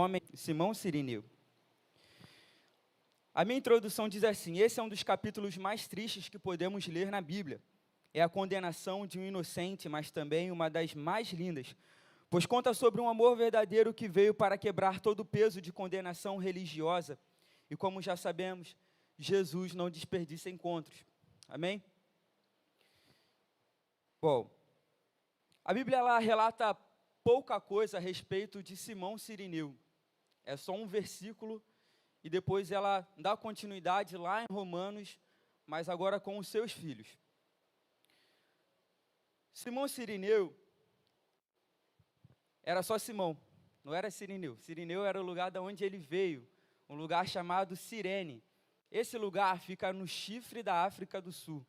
Homem Simão Cirineu. A minha introdução diz assim: esse é um dos capítulos mais tristes que podemos ler na Bíblia. É a condenação de um inocente, mas também uma das mais lindas, pois conta sobre um amor verdadeiro que veio para quebrar todo o peso de condenação religiosa. E como já sabemos, Jesus não desperdiça encontros. Amém? Bom, a Bíblia ela relata pouca coisa a respeito de Simão Cirineu. É só um versículo e depois ela dá continuidade lá em Romanos, mas agora com os seus filhos. Simão Cirineu era só Simão, não era Cirineu. Cirineu era o lugar de onde ele veio, um lugar chamado Cirene. Esse lugar fica no chifre da África do Sul,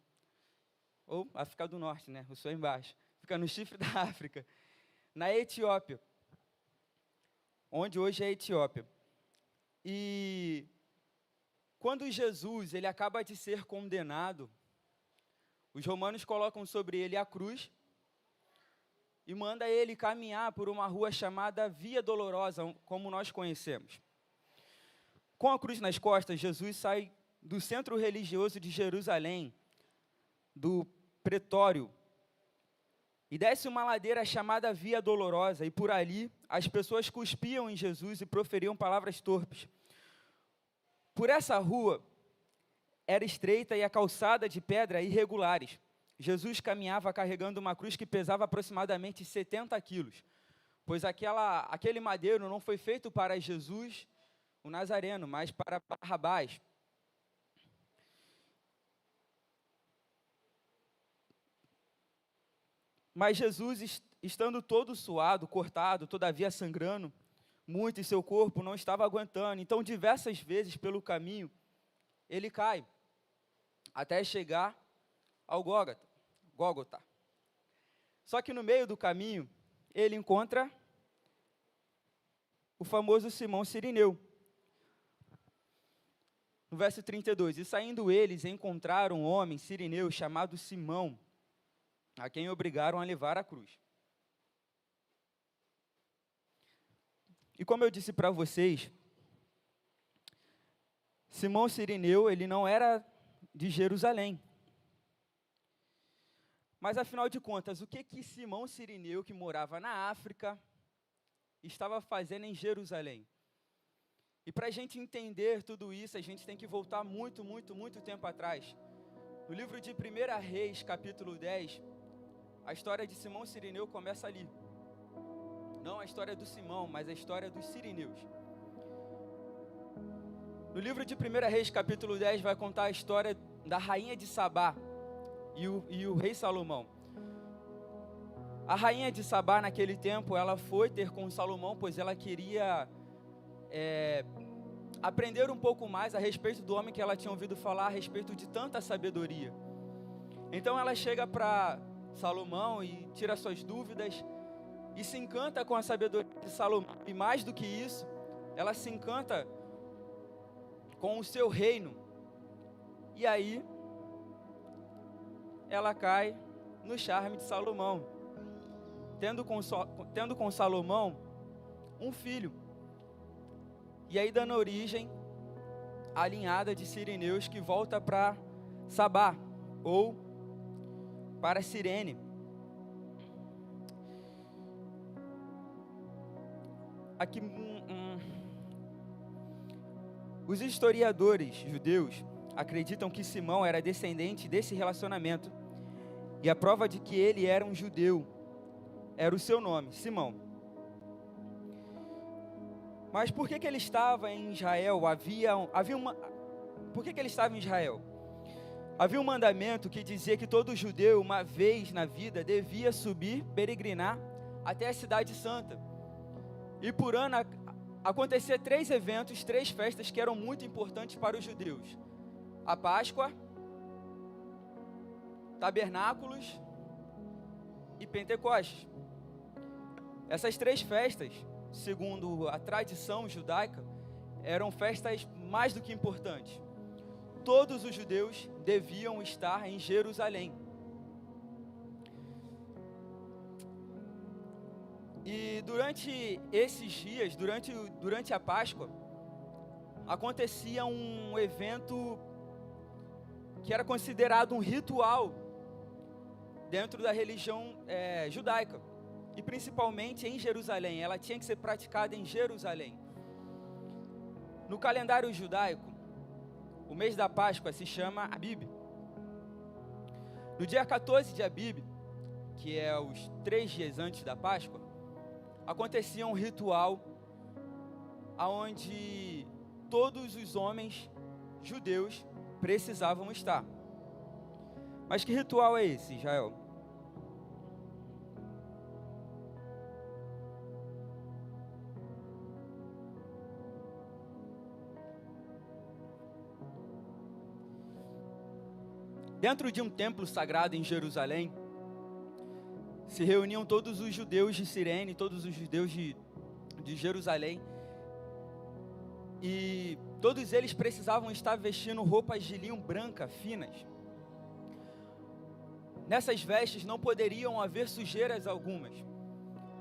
ou África do Norte, né? O Sul é embaixo. Fica no chifre da África, na Etiópia, onde hoje é a Etiópia. E quando Jesus ele acaba de ser condenado, os romanos colocam sobre ele a cruz e manda ele caminhar por uma rua chamada Via Dolorosa, como nós conhecemos. Com a cruz nas costas, Jesus sai do centro religioso de Jerusalém, do pretório, e desce uma ladeira chamada Via Dolorosa, e por ali as pessoas cuspiam em Jesus e proferiam palavras torpes. Por essa rua era estreita e a calçada de pedra irregulares. Jesus caminhava carregando uma cruz que pesava aproximadamente 70 quilos, pois aquele madeiro não foi feito para Jesus, o Nazareno, mas para Barrabás. Mas Jesus, estando todo suado, cortado, todavia sangrando muito, e seu corpo não estava aguentando. Então, diversas vezes pelo caminho, ele cai, até chegar ao Gólgota. Só que no meio do caminho, ele encontra o famoso Simão Cirineu. No verso 32, e saindo eles, encontraram um homem, Cirineu, chamado Simão, a quem obrigaram a levar a cruz. E como eu disse para vocês, Simão Cirineu, ele não era de Jerusalém. Mas, afinal de contas, o que Simão Cirineu, que morava na África, estava fazendo em Jerusalém? E para a gente entender tudo isso, a gente tem que voltar muito tempo atrás. No livro de 1 Reis, capítulo 10, a história de Simão Cirineu começa ali. Não a história do Simão, mas a história dos Cirineus. No livro de 1 Reis, capítulo 10, vai contar a história da rainha de Sabá e o rei Salomão. A rainha de Sabá, naquele tempo, ela foi ter com Salomão, pois ela queria aprender um pouco mais a respeito do homem que ela tinha ouvido falar a respeito de tanta sabedoria. Então ela chega para Salomão e tira suas dúvidas e se encanta com a sabedoria de Salomão. E mais do que isso, ela se encanta com o seu reino. E aí, ela cai no charme de Salomão, tendo com Salomão um filho. E aí dando origem à linhada de Cirineus que volta para Sabá, ou para Cirene. Aqui, os historiadores judeus acreditam que Simão era descendente desse relacionamento. E a prova de que ele era um judeu era o seu nome, Simão. Mas por que ele estava em Israel? Por que ele estava em Israel? Havia um mandamento que dizia que todo judeu, uma vez na vida, devia subir, peregrinar até a cidade santa. E por ano acontecia 3 eventos, 3 festas que eram muito importantes para os judeus: a Páscoa, Tabernáculos e Pentecostes. Essas 3 festas, segundo a tradição judaica, eram festas mais do que importantes. Todos os judeus deviam estar em Jerusalém. E durante esses dias, durante a Páscoa, acontecia um evento que era considerado um ritual dentro da religião judaica, e principalmente em Jerusalém. Ela tinha que ser praticada em Jerusalém. No calendário judaico, o mês da Páscoa se chama Abib. No dia 14 de Abib, que é os 3 dias antes da Páscoa, acontecia um ritual onde todos os homens judeus precisavam estar. Mas que ritual é esse, Israel? Dentro de um templo sagrado em Jerusalém, se reuniam todos os judeus de Cirene, todos os judeus de Jerusalém, e todos eles precisavam estar vestindo roupas de linho branca, finas. Nessas vestes não poderiam haver sujeiras algumas.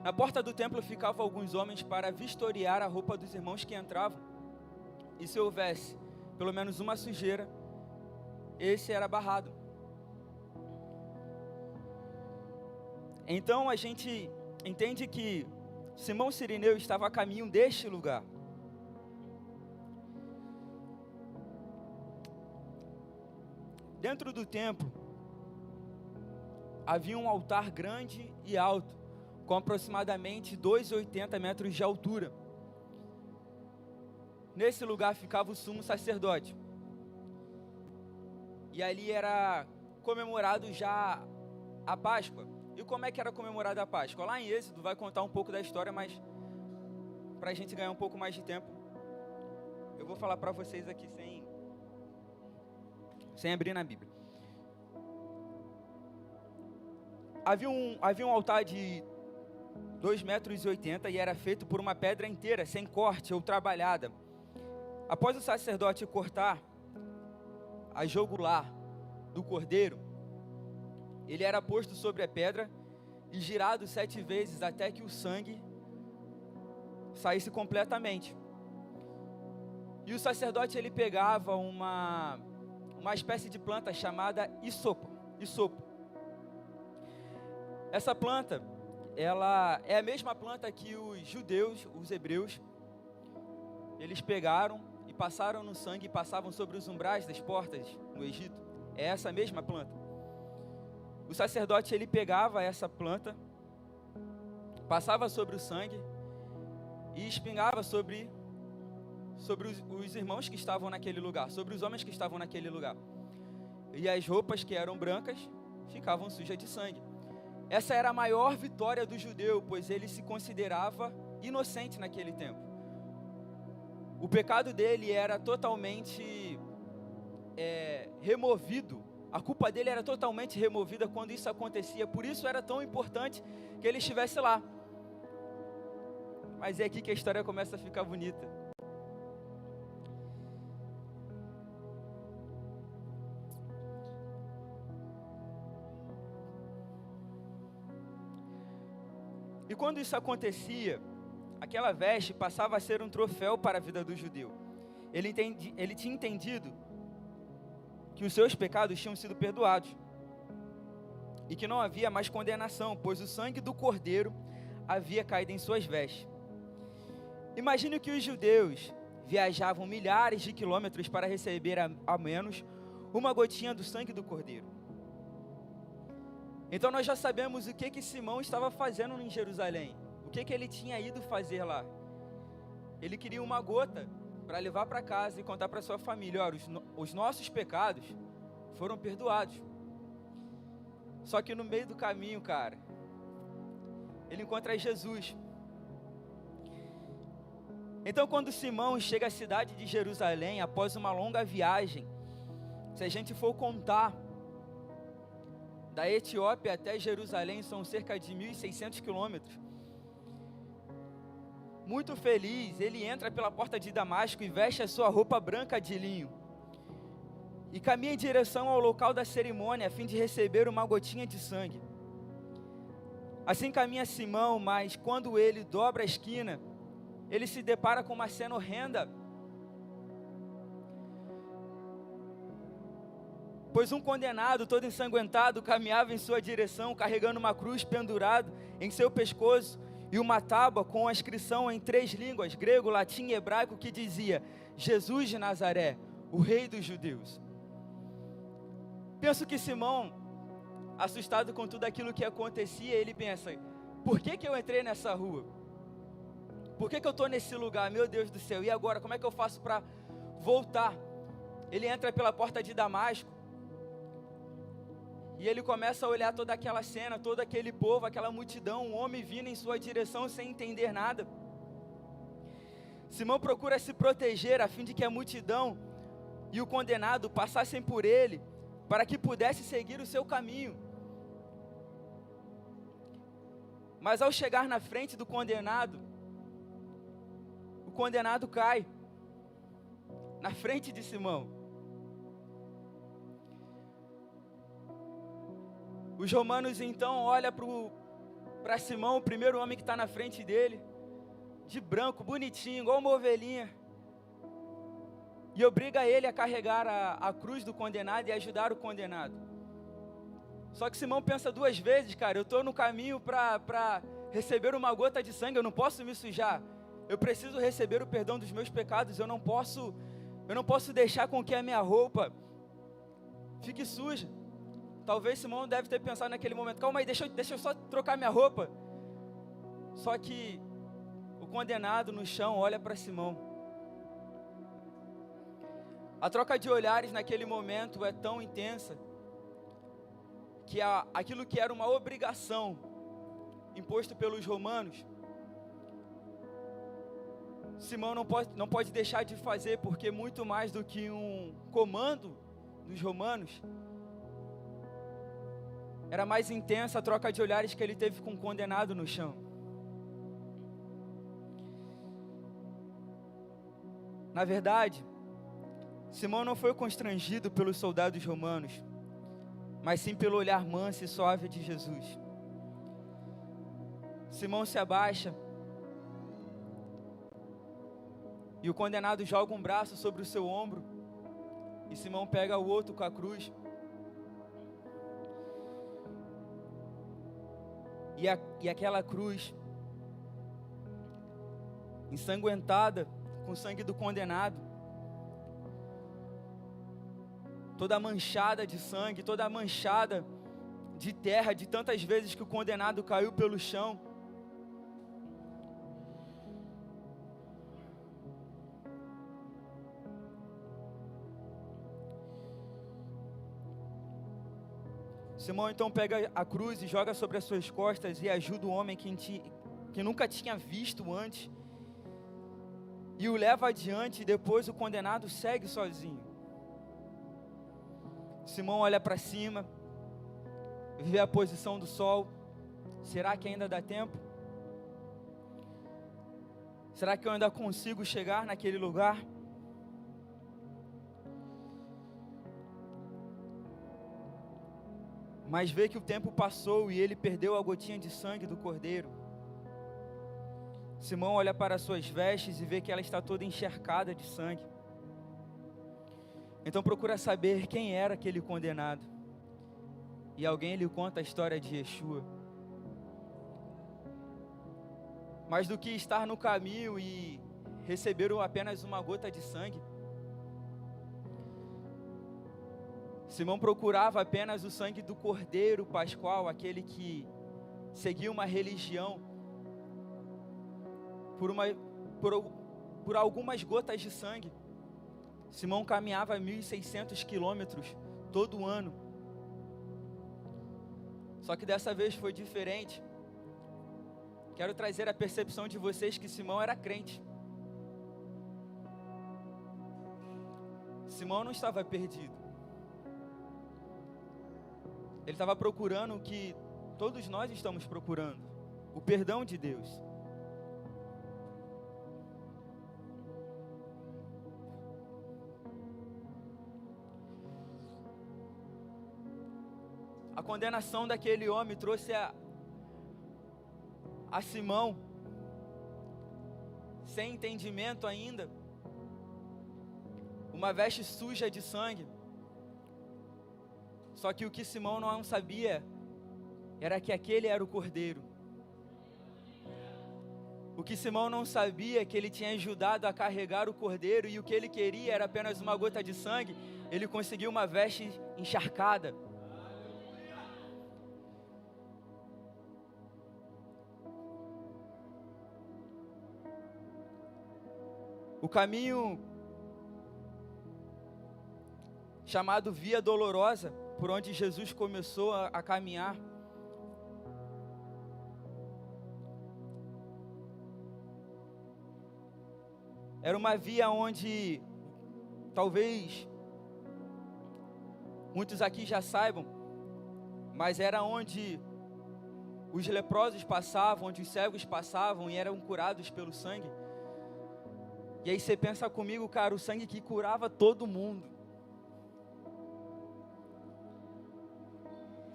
Na porta do templo ficavam alguns homens para vistoriar a roupa dos irmãos que entravam, e se houvesse pelo menos uma sujeira, esse era barrado. Então a gente entende que Simão Cireneu estava a caminho deste lugar. Dentro do templo havia um altar grande e alto, com aproximadamente 2,80 metros de altura. Nesse lugar ficava o sumo sacerdote. E ali era comemorado já a Páscoa. E como é que era comemorada a Páscoa? Lá em Êxodo vai contar um pouco da história, mas para a gente ganhar um pouco mais de tempo, eu vou falar para vocês aqui sem abrir na Bíblia. Havia um altar de 2,80 metros e era feito por uma pedra inteira, sem corte ou trabalhada. Após o sacerdote cortar a jugular do cordeiro, ele era posto sobre a pedra e girado 7 vezes até que o sangue saísse completamente. E o sacerdote ele pegava uma espécie de planta chamada isopo. Essa planta, ela é a mesma planta que os judeus, os hebreus, eles pegaram e passaram no sangue e passavam sobre os umbrais das portas no Egito. É essa mesma planta. O sacerdote ele pegava essa planta, passava sobre o sangue e espingava sobre os irmãos que estavam naquele lugar, sobre os homens que estavam naquele lugar. E as roupas que eram brancas ficavam sujas de sangue. Essa era a maior vitória do judeu, pois ele se considerava inocente naquele tempo. O pecado dele era totalmente removido. A culpa dele era totalmente removida quando isso acontecia. Por isso era tão importante que ele estivesse lá. Mas é aqui que a história começa a ficar bonita. E quando isso acontecia, aquela veste passava a ser um troféu para a vida do judeu. Ele tinha entendido que os seus pecados tinham sido perdoados e que não havia mais condenação, pois o sangue do cordeiro havia caído em suas vestes. Imagine que os judeus viajavam milhares de quilômetros para receber ao menos uma gotinha do sangue do cordeiro. Então nós já sabemos o que Simão estava fazendo em Jerusalém, o que ele tinha ido fazer lá. Ele queria uma gota para levar para casa e contar para sua família: olha, os nossos pecados foram perdoados. Só que no meio do caminho, cara, ele encontra Jesus. Então quando Simão chega à cidade de Jerusalém, após uma longa viagem, se a gente for contar, da Etiópia até Jerusalém são cerca de 1.600 quilômetros. Muito feliz, ele entra pela porta de Damasco e veste a sua roupa branca de linho. E caminha em direção ao local da cerimônia a fim de receber uma gotinha de sangue. Assim caminha Simão, mas quando ele dobra a esquina, ele se depara com uma cena horrenda. Pois um condenado, todo ensanguentado, caminhava em sua direção, carregando uma cruz pendurada em seu pescoço e uma tábua com a inscrição em 3 línguas, grego, latim e hebraico, que dizia: Jesus de Nazaré, o rei dos judeus. Penso que Simão, assustado com tudo aquilo que acontecia, ele pensa: por que eu entrei nessa rua? Por que eu estou nesse lugar? Meu Deus do céu, e agora? Como é que eu faço para voltar? Ele entra pela porta de Damasco, e ele começa a olhar toda aquela cena, todo aquele povo, aquela multidão, um homem vindo em sua direção sem entender nada. Simão procura se proteger a fim de que a multidão e o condenado passassem por ele, para que pudesse seguir o seu caminho. Mas ao chegar na frente do condenado, o condenado cai na frente de Simão. Os romanos então olham para Simão, o primeiro homem que está na frente dele, de branco, bonitinho, igual uma ovelhinha, e obriga ele a carregar a cruz do condenado e ajudar o condenado. Só que Simão pensa 2 vezes: cara, eu estou no caminho para receber uma gota de sangue, eu não posso me sujar, eu preciso receber o perdão dos meus pecados, eu não posso deixar com que a minha roupa fique suja. Talvez Simão deve ter pensado naquele momento: calma aí, deixa eu só trocar minha roupa. Só que o condenado no chão olha para Simão. A troca de olhares naquele momento é tão intensa que aquilo que era uma obrigação imposto pelos romanos, Simão não pode deixar de fazer, porque muito mais do que um comando dos romanos, era mais intensa a troca de olhares que ele teve com o condenado no chão. Na verdade, Simão não foi constrangido pelos soldados romanos, mas sim pelo olhar manso e suave de Jesus. Simão se abaixa e o condenado joga um braço sobre o seu ombro, e Simão pega o outro com a cruz. E aquela cruz, ensanguentada com o sangue do condenado, toda manchada de sangue, toda manchada de terra, de tantas vezes que o condenado caiu pelo chão. Simão então pega a cruz e joga sobre as suas costas e ajuda o homem que nunca tinha visto antes, e o leva adiante, e depois o condenado segue sozinho. Simão olha para cima, vê a posição do sol. Será que ainda dá tempo? Será que eu ainda consigo chegar naquele lugar? Mas vê que o tempo passou e ele perdeu a gotinha de sangue do cordeiro. Simão olha para suas vestes e vê que ela está toda encharcada de sangue. Então procura saber quem era aquele condenado. E alguém lhe conta a história de Yeshua. Mais do que estar no caminho e receber apenas uma gota de sangue, Simão procurava apenas o sangue do Cordeiro Pascual, aquele que seguia uma religião por algumas gotas de sangue. Simão caminhava 1.600 quilômetros todo ano. Só que dessa vez foi diferente. Quero trazer a percepção de vocês que Simão era crente. Simão não estava perdido. Ele estava procurando o que todos nós estamos procurando: o perdão de Deus. A condenação daquele homem trouxe a Simão, sem entendimento ainda, uma veste suja de sangue. Só que o que Simão não sabia era que aquele era o Cordeiro. O que Simão não sabia é que ele tinha ajudado a carregar o Cordeiro, e o que ele queria era apenas uma gota de sangue. Ele conseguiu uma veste encharcada. O caminho chamado Via Dolorosa, por onde Jesus começou a caminhar, era uma via onde, talvez muitos aqui já saibam, mas era onde os leprosos passavam, onde os cegos passavam e eram curados pelo sangue. E aí você pensa comigo, cara, o sangue que curava todo mundo.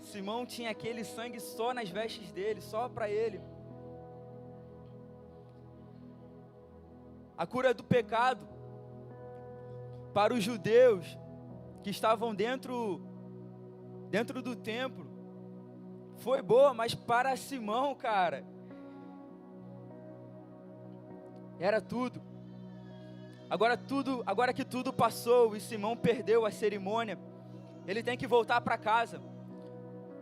Simão tinha aquele sangue só nas vestes dele, só para ele. A cura do pecado para os judeus que estavam dentro do templo foi boa, mas para Simão, cara, era tudo. Agora que tudo passou e Simão perdeu a cerimônia, ele tem que voltar para casa,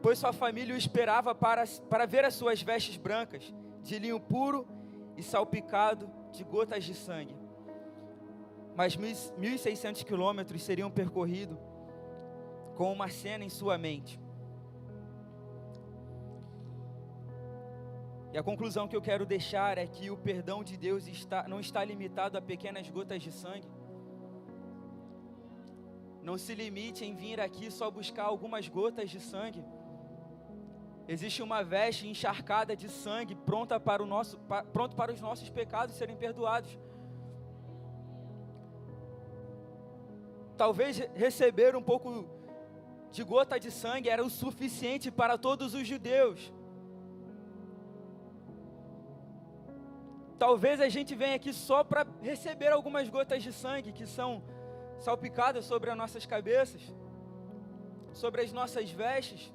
pois sua família o esperava para ver as suas vestes brancas, de linho puro e salpicado de gotas de sangue. Mas 1.600 quilômetros seriam percorridos com uma cena em sua mente. E a conclusão que eu quero deixar é que o perdão de Deus não está limitado a pequenas gotas de sangue. Não se limite em vir aqui só buscar algumas gotas de sangue. Existe uma veste encharcada de sangue pronto para os nossos pecados serem perdoados. Talvez receber um pouco de gota de sangue era o suficiente para todos os judeus. Talvez a gente venha aqui só para receber algumas gotas de sangue que são salpicadas sobre as nossas cabeças, sobre as nossas vestes.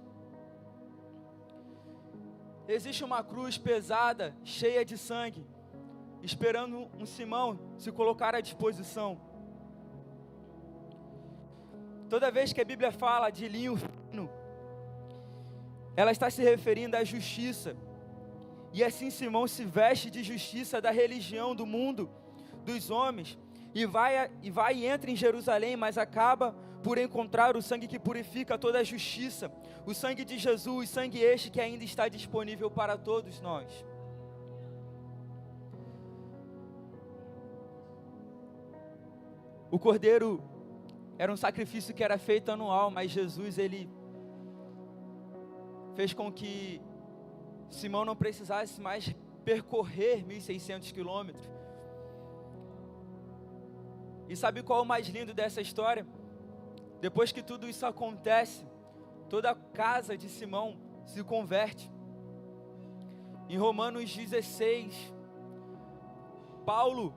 Existe uma cruz pesada, cheia de sangue, esperando um Simão se colocar à disposição. Toda vez que a Bíblia fala de linho fino, ela está se referindo à justiça. E assim Simão se veste de justiça da religião, do mundo, dos homens, e vai e entra em Jerusalém, mas acaba por encontrar o sangue que purifica toda a justiça, o sangue de Jesus, sangue este que ainda está disponível para todos nós. O cordeiro era um sacrifício que era feito anual, mas Jesus, ele fez com que Simão não precisasse mais percorrer 1.600 quilômetros. E sabe qual é o mais lindo dessa história? Depois que tudo isso acontece, toda a casa de Simão se converte. Em Romanos 16, Paulo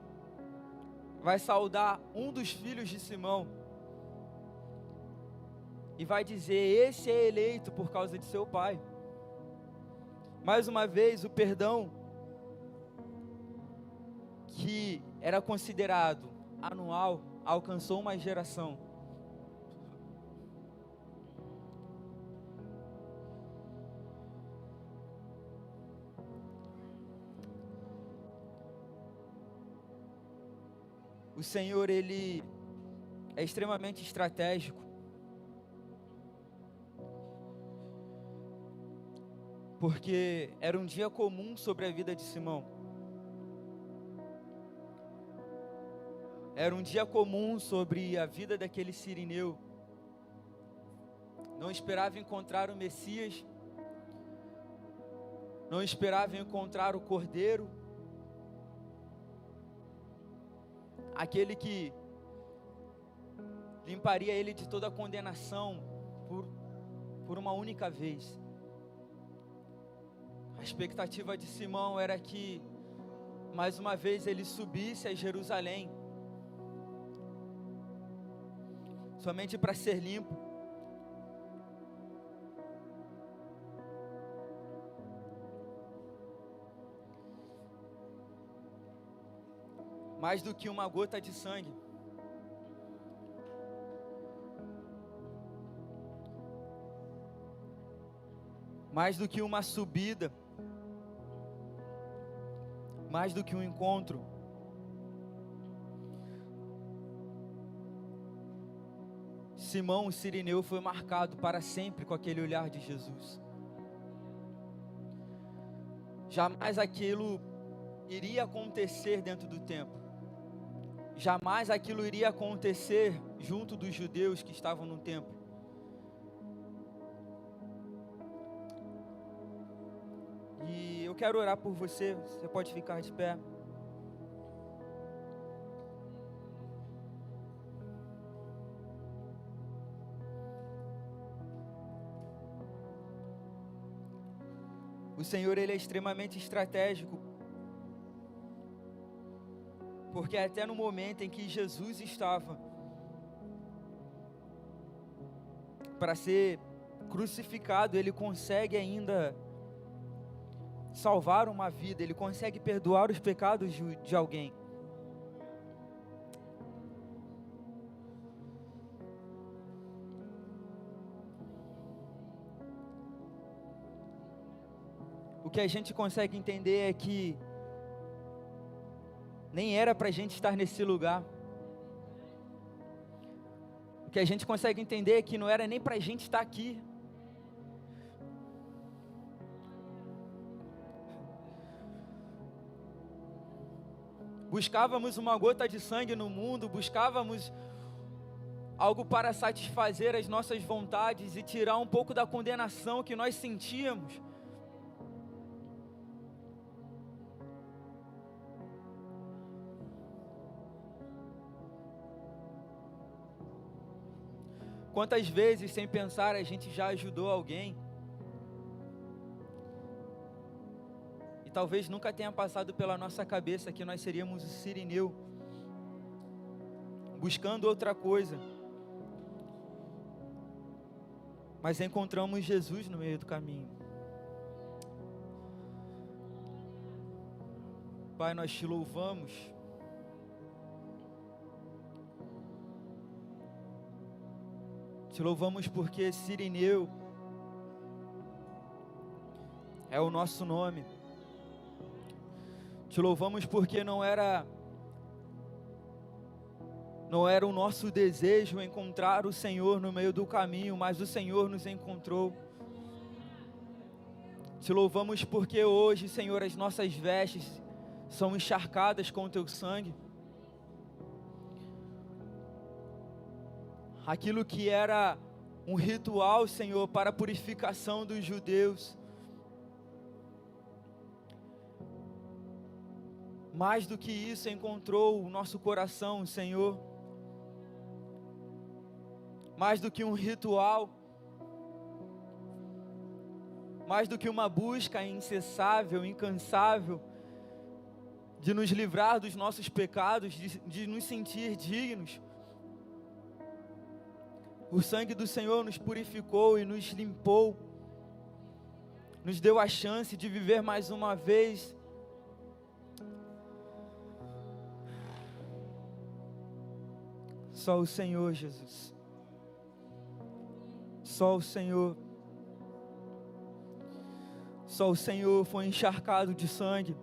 vai saudar um dos filhos de Simão e vai dizer: esse é eleito por causa de seu pai. Mais uma vez, o perdão que era considerado anual alcançou uma geração. O Senhor, Ele é extremamente estratégico. Porque era um dia comum sobre a vida de Simão. Era um dia comum sobre a vida daquele sirineu. Não esperava encontrar o Messias. Não esperava encontrar o Cordeiro. Aquele que limparia ele de toda a condenação por uma única vez. A expectativa de Simão era que, mais uma vez, ele subisse a Jerusalém, somente para ser limpo. Mais do que uma gota de sangue. Mais do que uma subida. Mais do que um encontro. Simão, o sirineu, foi marcado para sempre com aquele olhar de Jesus. Jamais aquilo iria acontecer dentro do templo. Jamais aquilo iria acontecer junto dos judeus que estavam no templo. E eu quero orar por você. Você pode ficar de pé. O Senhor, Ele é extremamente estratégico. Porque até no momento em que Jesus estava para ser crucificado, Ele consegue ainda salvar uma vida, Ele consegue perdoar os pecados de alguém. O que a gente consegue entender é que nem era para a gente estar nesse lugar. O que a gente consegue entender é que não era nem para a gente estar aqui. Buscávamos uma gota de sangue no mundo, buscávamos algo para satisfazer as nossas vontades e tirar um pouco da condenação que nós sentíamos. Quantas vezes, sem pensar, a gente já ajudou alguém e talvez nunca tenha passado pela nossa cabeça que nós seríamos o sirineu, buscando outra coisa, mas encontramos Jesus no meio do caminho. Pai, nós te louvamos. Te louvamos porque sirineu é o nosso nome. Te louvamos porque não era o nosso desejo encontrar o Senhor no meio do caminho, mas o Senhor nos encontrou. Te louvamos porque hoje, Senhor, as nossas vestes são encharcadas com o teu sangue. Aquilo que era um ritual, Senhor, para a purificação dos judeus, mais do que isso encontrou o nosso coração, Senhor. Mais do que um ritual, mais do que uma busca incessável, incansável, de nos livrar dos nossos pecados, de nos sentir dignos. O sangue do Senhor nos purificou e nos limpou, nos deu a chance de viver mais uma vez. Só o Senhor, Jesus. Só o Senhor. Só o Senhor foi encharcado de sangue.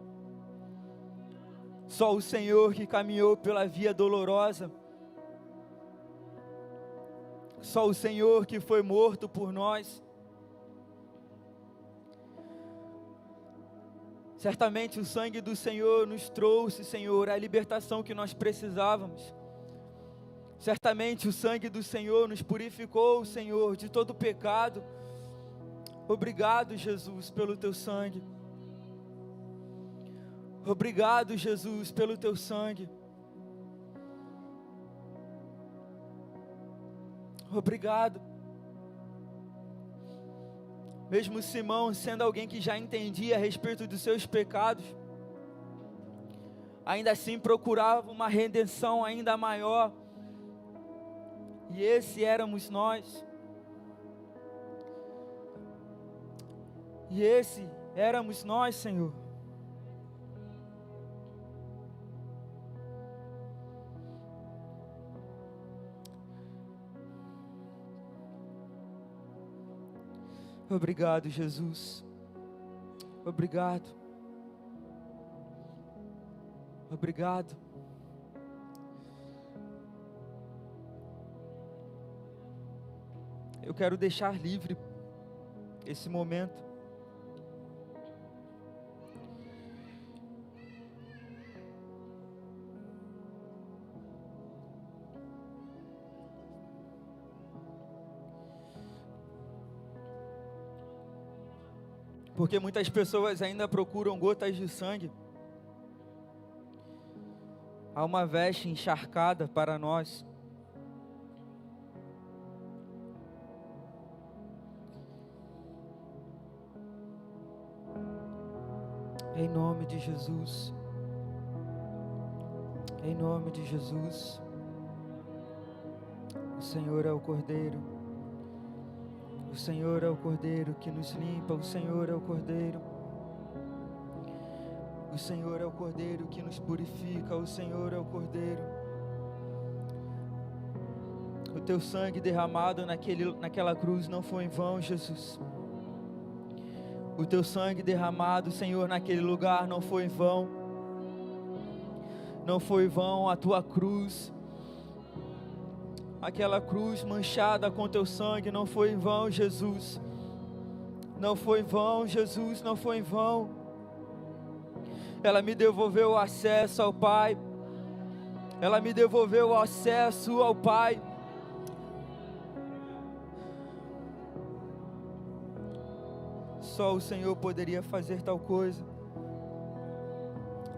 Só o Senhor que caminhou pela via dolorosa. Só o Senhor que foi morto por nós. Certamente o sangue do Senhor nos trouxe, Senhor, a libertação que nós precisávamos. Certamente o sangue do Senhor nos purificou, Senhor, de todo pecado. Obrigado, Jesus, pelo teu sangue. Obrigado, Jesus, pelo teu sangue. Obrigado. Mesmo Simão sendo alguém que já entendia a respeito dos seus pecados, ainda assim procurava uma redenção ainda maior. E esse éramos nós. E esse éramos nós, Senhor. Obrigado, Jesus. Obrigado. Obrigado. Eu quero deixar livre esse momento. Porque muitas pessoas ainda procuram gotas de sangue. Há uma veste encharcada para nós. Em nome de Jesus. Em nome de Jesus. O Senhor é o Cordeiro. O Senhor é o Cordeiro que nos limpa. O Senhor é o Cordeiro. O Senhor é o Cordeiro que nos purifica. O Senhor é o Cordeiro. O teu sangue derramado naquela cruz não foi em vão, Jesus. O teu sangue derramado, Senhor, naquele lugar não foi em vão. Não foi em vão a tua cruz. Aquela cruz manchada com teu sangue não foi em vão, Jesus. Não foi em vão, Jesus, não foi em vão. Ela me devolveu o acesso ao Pai. Ela me devolveu o acesso ao Pai. Só o Senhor poderia fazer tal coisa.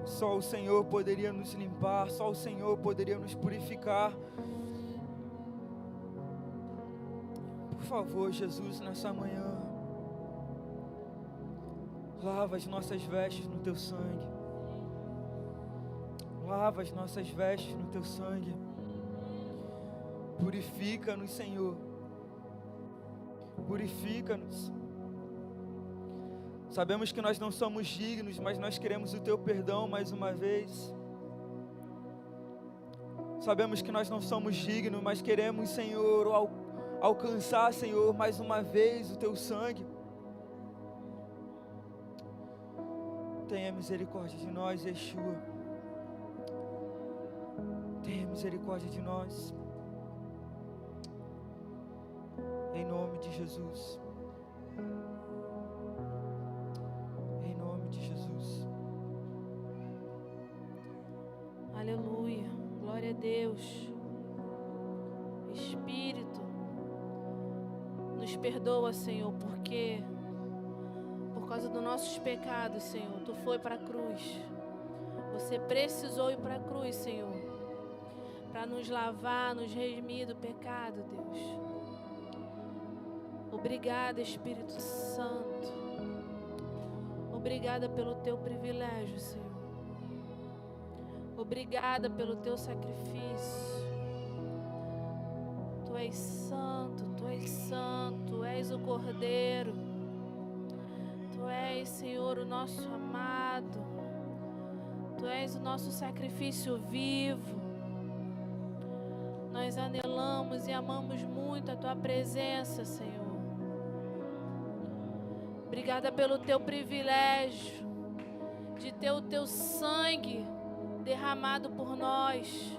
Só o Senhor poderia nos limpar. Só o Senhor poderia nos purificar. Por favor, Jesus, nessa manhã, lava as nossas vestes no teu sangue. Lava as nossas vestes no teu sangue. Purifica-nos, Senhor. Purifica-nos. Sabemos que nós não somos dignos, mas nós queremos o teu perdão mais uma vez. Sabemos que nós não somos dignos, mas queremos, Senhor, alcançar, Senhor, mais uma vez o teu sangue. Tenha misericórdia de nós, Yeshua. Tenha misericórdia de nós. Em nome de Jesus. Em nome de Jesus. Aleluia. Glória a Deus. Espírito, nos perdoa, Senhor, porque por causa dos nossos pecados, Senhor, Tu foi para a cruz. Você precisou ir para a cruz, Senhor, para nos lavar, nos redimir do pecado, Deus. Obrigada, Espírito Santo. Obrigada pelo Teu privilégio, Senhor. Obrigada pelo Teu sacrifício. Tu és santo, Tu és santo, Tu és o Cordeiro. Tu és, Senhor, o nosso amado. Tu és o nosso sacrifício vivo. Nós anelamos e amamos muito a Tua presença, Senhor. Obrigada pelo Teu privilégio de ter o Teu sangue derramado por nós.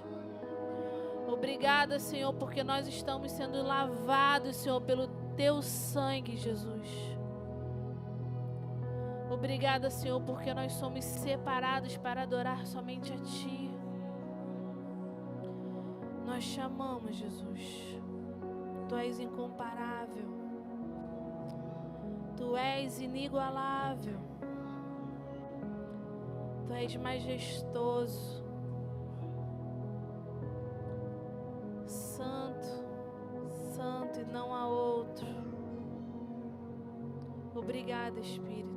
Obrigada, Senhor, porque nós estamos sendo lavados, Senhor, pelo Teu sangue, Jesus. Obrigada, Senhor, porque nós somos separados para adorar somente a Ti. Nós te amamos, Jesus. Tu és incomparável. Tu és inigualável. Tu és majestoso. Santo, santo e não há outro. Obrigada, Espírito.